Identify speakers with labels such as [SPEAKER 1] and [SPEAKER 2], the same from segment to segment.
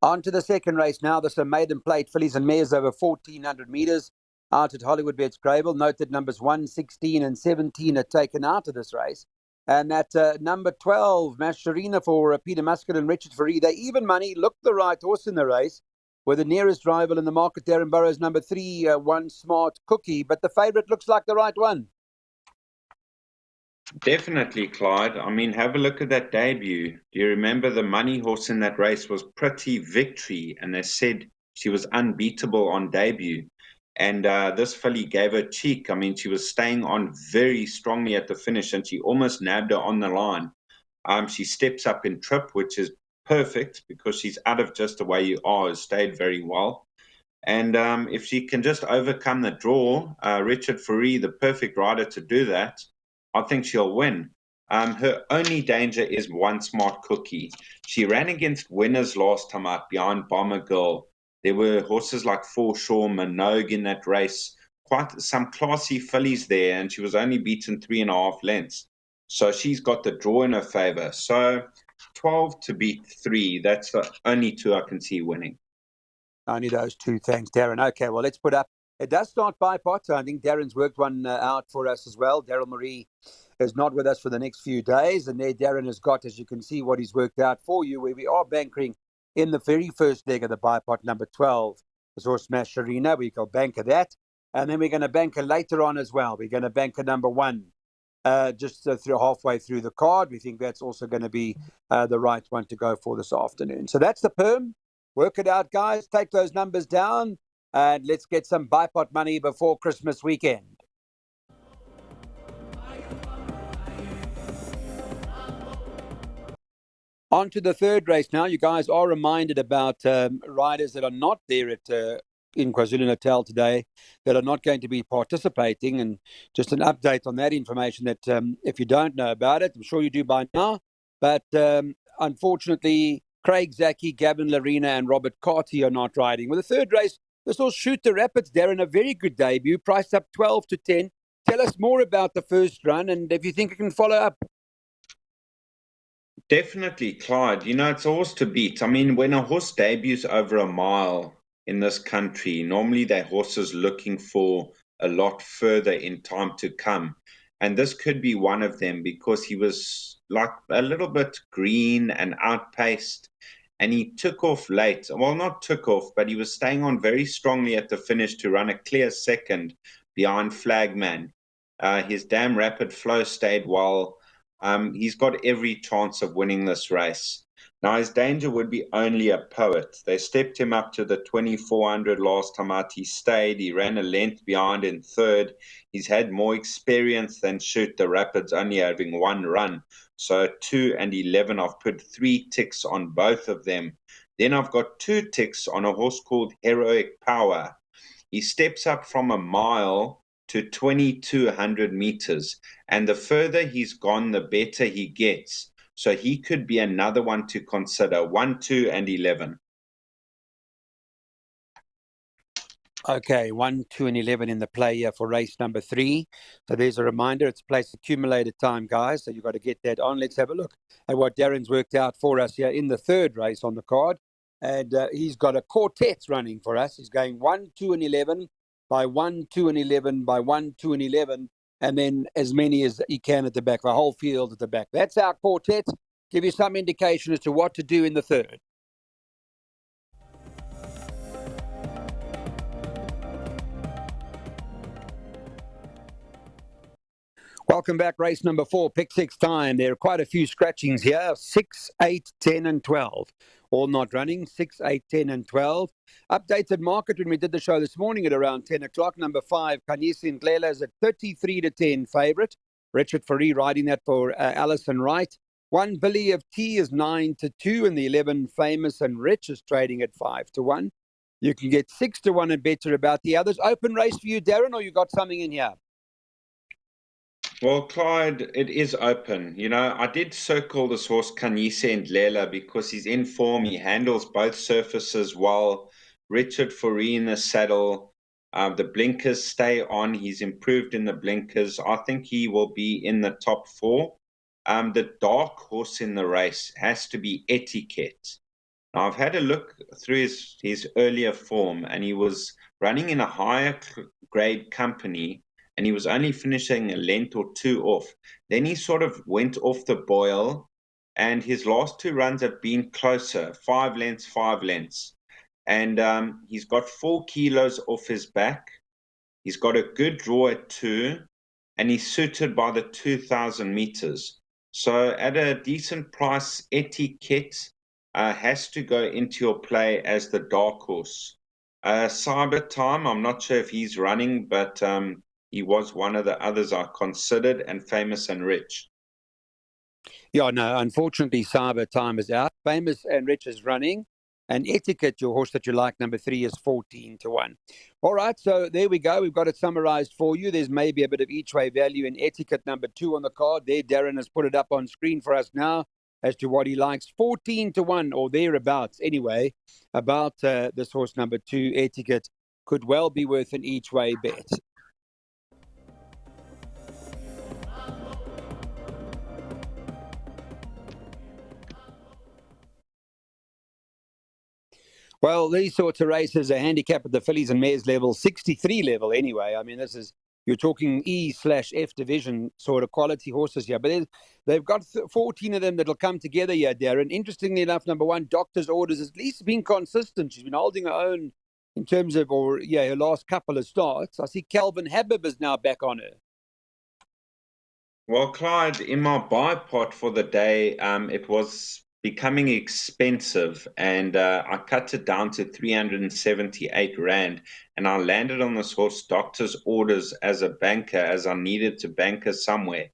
[SPEAKER 1] On to the second race now. There's some maiden plate fillies and mares over 1,400 metres out at Hollywood Bets Grable. Note that numbers 1, 16 and 17 are taken out of this race. And that number 12, Mascherina for Peter Muscat and Richard Faree. They even money, looked the right horse in the race. With the nearest rival in the market, Darren Burrows, number 3, One Smart Cookie. But the favourite looks like the right one.
[SPEAKER 2] Definitely, Clyde. I mean, have a look at that debut. Do you remember the money horse in that race was Pretty Victory? And they said she was unbeatable on debut. And this filly gave her cheek. I mean, she was staying on very strongly at the finish, and she almost nabbed her on the line. She steps up in trip, which is perfect because she's out of just the way you are, has stayed very well. And if she can just overcome the draw, Richard Faree, the perfect rider to do that, I think she'll win. Her only danger is One Smart Cookie. She ran against winners last time out behind Bomber Girl. There were horses like Forshaw, Minogue in that race, quite some classy fillies there, and she was only beaten 3.5 lengths. So she's got the draw in her favour. So 12 to beat 3, that's the only two I can see winning.
[SPEAKER 1] Only those two. Thanks, Darren. Okay, well, let's put up. It does start by pot. I think Darren's worked one out for us as well. Daryl Marie is not with us for the next few days. And there Darren has got, as you can see, what he's worked out for you, where we are bankering in the very first leg of the bipot, number 12, the horse Mascherina. We go banker that. And then we're going to banker later on as well. We're going to banker number 1. Just through halfway through the card. We think that's also going to be the right one to go for this afternoon. So that's the perm. Work it out, guys. Take those numbers down and let's get some bipot money before Christmas weekend. On to the third race now. You guys are reminded about riders that are not there in KwaZulu-Natal today that are not going to be participating. And just an update on that information that if you don't know about it, I'm sure you do by now. But unfortunately, Craig Zaki, Gavin Larena and Robert Carty are not riding. With the third race, this will Shoot the Rapids, Darren, a very good debut, priced up 12 to 10. Tell us more about the first run and if you think it can follow up.
[SPEAKER 2] Definitely, Clyde. You know, it's a horse to beat. I mean, when a horse debuts over a mile in this country, normally they're horses looking for a lot further in time to come. And this could be one of them because he was like a little bit green and outpaced. And he took off late. Well, not took off, but he was staying on very strongly at the finish to run a clear second behind Flagman. His Damn Rapid Flow stayed well. He's got every chance of winning this race. Now, his danger would be only a Poet. They stepped him up to the 2,400 last time out. He stayed. He ran a length behind in third. He's had more experience than Shoot the Rapids, only having one run. So 2 and 11, I've put 3 ticks on both of them. Then I've got 2 ticks on a horse called Heroic Power. He steps up from a mile to 2,200 meters. And the further he's gone, the better he gets. So he could be another one to consider. 1, 2, and 11.
[SPEAKER 1] Okay, 1, 2, and 11 in the play here for race number 3. So there's a reminder. It's place accumulated time, guys. So you've got to get that on. Let's have a look at what Darren's worked out for us here in the third race on the card. And he's got a quartet running for us. He's going 1, 2, and 11 by 1, 2, and 11 by 1, 2, and 11. And then as many as he can at the back, the whole field at the back. That's our quartet. Give you some indication as to what to do in the third. Welcome back. Race number 4, pick 6 time. There are quite a few scratchings here. 6, 8, 10, and 12. All not running. 6, 8, 10, and 12. Updated market when we did the show this morning at around 10 o'clock. Number 5, Kanyisi Ndlela is a 33 to 10 favourite. Richard Faree riding that for Alison Wright. 1 Billy of Tea is 9 to 2, and the 11 Famous and Rich is trading at 5 to 1. You can get 6 to 1 and better about the others. Open race for you, Darren, or you got something in here?
[SPEAKER 2] Well, Clyde, it is open. You know, I did circle this horse Kanyise Ndlela because he's in form. He handles both surfaces well. Richard Faree in the saddle. The blinkers stay on. He's improved in the blinkers. I think he will be in the top 4. The dark horse in the race has to be Etiquette. Now, I've had a look through his earlier form, and he was running in a higher grade company, and he was only finishing a length or two off. Then he sort of went off the boil, and his last two runs have been closer, 5 lengths, 5 lengths. And he's got 4 kilos off his back. He's got a good draw at 2, and he's suited by the 2,000 meters. So at a decent price, Etiquette has to go into your play as the dark horse. Cyber Time, I'm not sure if he's running, but he was one of the others I considered, and Famous and Rich.
[SPEAKER 1] Yeah, no, unfortunately, Cyber Time is out. Famous and Rich is running. And Etiquette, your horse that you like, number 3, is 14-1. All right, so there we go. We've got it summarized for you. There's maybe a bit of each way value in Etiquette, number 2 on the card. There, Darren has put it up on screen for us now as to what he likes. 14-1 or thereabouts. Anyway, about this horse, number 2, Etiquette, could well be worth an each way bet. Well, these sorts of races are handicapped at the fillies and mares level, 63 level anyway. I mean, you're talking E/F division sort of quality horses here. But they've got 14 of them that'll come together here, Darren. Interestingly enough, number 1, Doctor's Orders, has at least been consistent. She's been holding her own in terms of, her last couple of starts. I see Calvin Habib is now back on her.
[SPEAKER 2] Well, Clyde, in my buy pot for the day, it was becoming expensive, and I cut it down to 378 Rand, and I landed on this horse, Doctor's Orders, as a banker, as I needed to banker somewhere.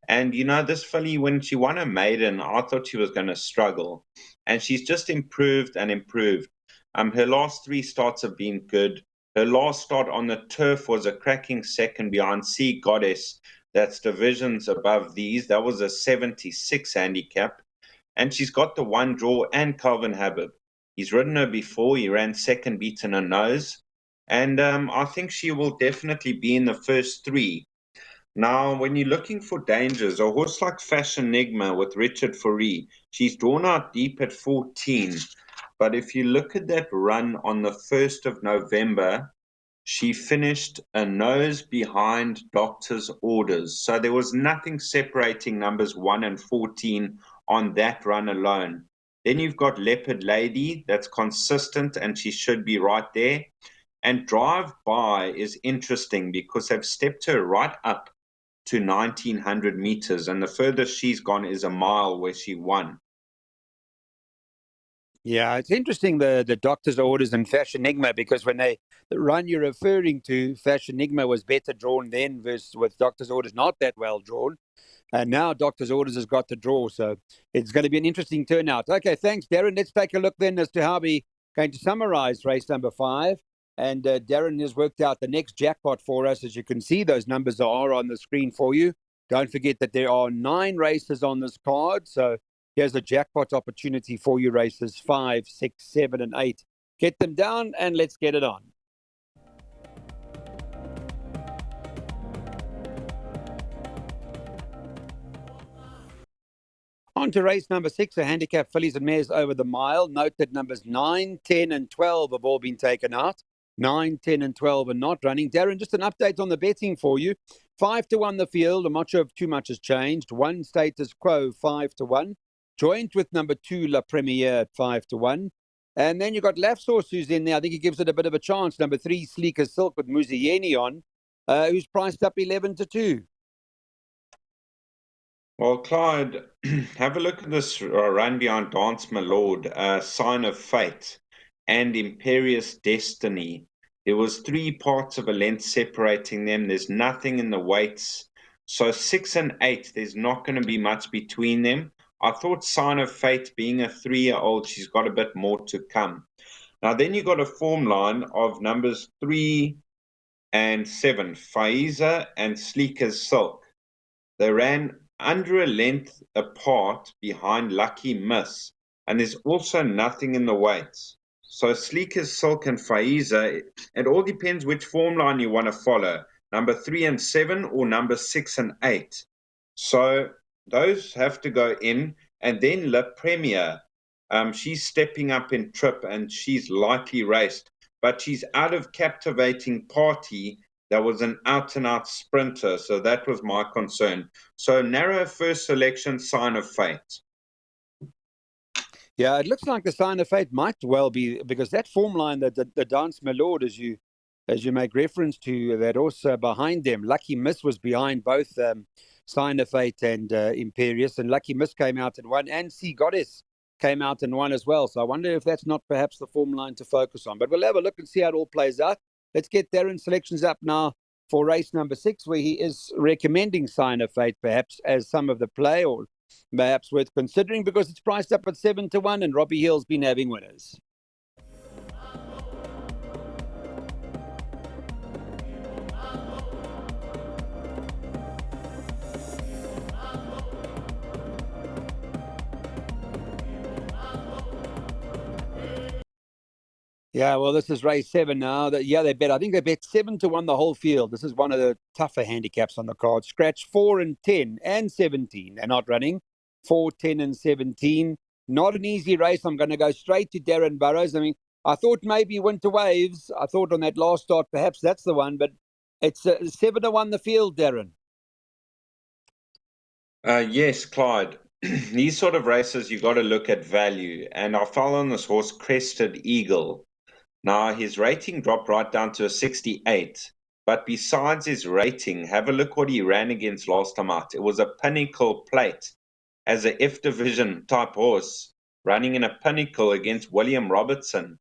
[SPEAKER 2] And this filly, when she won a maiden, I thought she was going to struggle, and she's just improved and improved. Her last 3 starts have been good. Her last start on the turf was a cracking second behind Sea Goddess. That's divisions above these. That was a 76 handicap. And she's got the 1 draw and Calvin Habib. He's ridden her before. He ran second, beaten her nose. And I think she will definitely be in the first 3. Now, when you're looking for dangers, a horse like Fashion Enigma with Richard Fourie, she's drawn out deep at 14. But if you look at that run on the 1st of November, she finished a nose behind Doctor's Orders. So there was nothing separating numbers 1 and 14 on that run alone. Then you've got Leopard Lady, that's consistent, and she should be right there. And Drive By is interesting because they've stepped her right up to 1,900 meters, and the furthest she's gone is a mile where she won.
[SPEAKER 1] Yeah, it's interesting the Doctor's Orders and Fashion Enigma, because when the run you're referring to, Fashion Enigma was better drawn then versus with Doctor's Orders not that well drawn. And now Doctor's Orders has got the draw. So it's going to be an interesting turnout. Okay, thanks, Darren. Let's take a look then as to how we're going to summarize race number 5. And Darren has worked out the next jackpot for us. As you can see, those numbers are on the screen for you. Don't forget that there are 9 races on this card. So here's a jackpot opportunity for you, races 5, 6, 7, and 8. Get them down and let's get it on. On to race number 6, a handicap fillies and mares over the mile. Note that numbers 9, 10, and 12 have all been taken out. 9, 10, and 12 are not running. Darren, just an update on the betting for you. 5-1 the field. I'm not sure if too much has changed. 1 Status Quo, 5-1. Joint with number 2, La Premiere at 5-1. And then you've got Lafsource who's in there. I think he gives it a bit of a chance. Number 3, Sleeker Silk with Muzieni on, who's priced up 11-2.
[SPEAKER 2] Well, Clyde, have a look at this run behind Dance My Lord, Sign of Fate, and Imperious Destiny. There was 3 parts of a length separating them. There's nothing in the weights. So 6 and 8, there's not going to be much between them. I thought Sign of Fate, being a 3-year-old, she's got a bit more to come. Now, then you got a form line of numbers 3 and 7, Faiza and Sleeker Silk. They ran under a length apart behind Lucky Miss, and there's also nothing in the weights. So Sleeker Silk and Faiza, it all depends which form line you want to follow, number 3 and 7 or number 6 and 8. So those have to go in, and then La Premiere. She's stepping up in trip and she's lightly raced, but she's out of Captivating Party. That was an out-and-out sprinter, so that was my concern. So narrow first selection, Sign of Fate.
[SPEAKER 1] Yeah, it looks like the Sign of Fate might well be, because that form line, that the Dance Milord, as you make reference to, that also behind them, Lucky Miss was behind both Sign of Fate and Imperious, and Lucky Miss came out and won, and Sea Goddess came out and won as well. So I wonder if that's not perhaps the form line to focus on. But we'll have a look and see how it all plays out. Let's get Darren's selections up now for race number 6, where he is recommending Sign of Fate perhaps as some of the play, or perhaps worth considering, because it's priced up at 7-1, and Robbie Hill's been having winners. Yeah, well, this is race 7 now. They bet. I think they bet 7-1 the whole field. This is one of the tougher handicaps on the card. Scratch 4 and 10 and 17. They're not running 4, 10, and 17. Not an easy race. I'm going to go straight to Darren Burrows. I mean, I thought maybe Winter Waves. I thought on that last start, perhaps that's the one, but it's 7-1 the field, Darren.
[SPEAKER 2] Yes, Clyde. These sort of races, you got to look at value. And I fell on this horse, Crested Eagle. Now, his rating dropped right down to a 68. But besides his rating, have a look what he ran against last time out. It was a Pinnacle Plate as a F division type horse, running in a Pinnacle against William Robertson.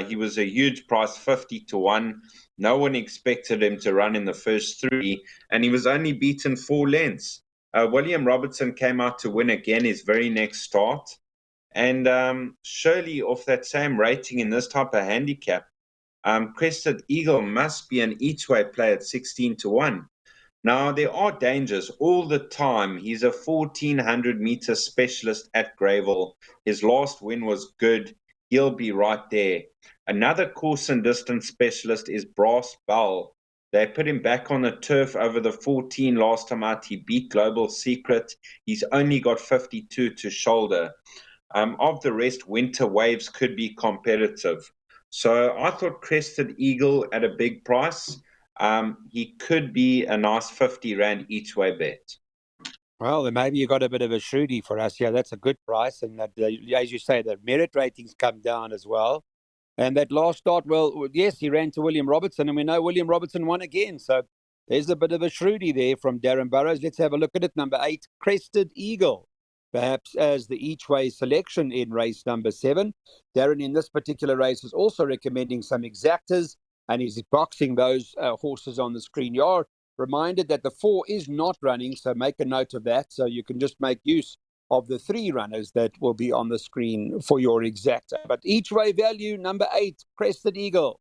[SPEAKER 2] He was a huge price, 50-1. No one expected him to run in the first 3, and he was only beaten 4 lengths. William Robertson came out to win again his very next start. And surely off that same rating in this type of handicap, Crested Eagle must be an each-way play at 16-1. Now, there are dangers all the time. He's a 1,400-meter specialist at Greyville. His last win was good. He'll be right there. Another course and distance specialist is Brass Bell. They put him back on the turf over the 14 last time out. He beat Global Secret. He's only got 52 to shoulder. Of the rest, Winter Waves could be competitive. So I thought Crested Eagle at a big price, he could be a nice 50 Rand each way bet.
[SPEAKER 1] Well, then maybe you got a bit of a shrewdie for us. Yeah, that's a good price. And that, as you say, the merit ratings come down as well. And that last start, well, yes, he ran to William Robertson, and we know William Robertson won again. So there's a bit of a shrewdie there from Darren Burrows. Let's have a look at it. Number 8, Crested Eagle, perhaps as the each-way selection in race number 7. Darren, in this particular race, is also recommending some exactas, and he's boxing those horses on the screen. You're reminded that the 4 is not running, so make a note of that. So you can just make use of the 3 runners that will be on the screen for your exacta. But each way value, number 8, Crested Eagle.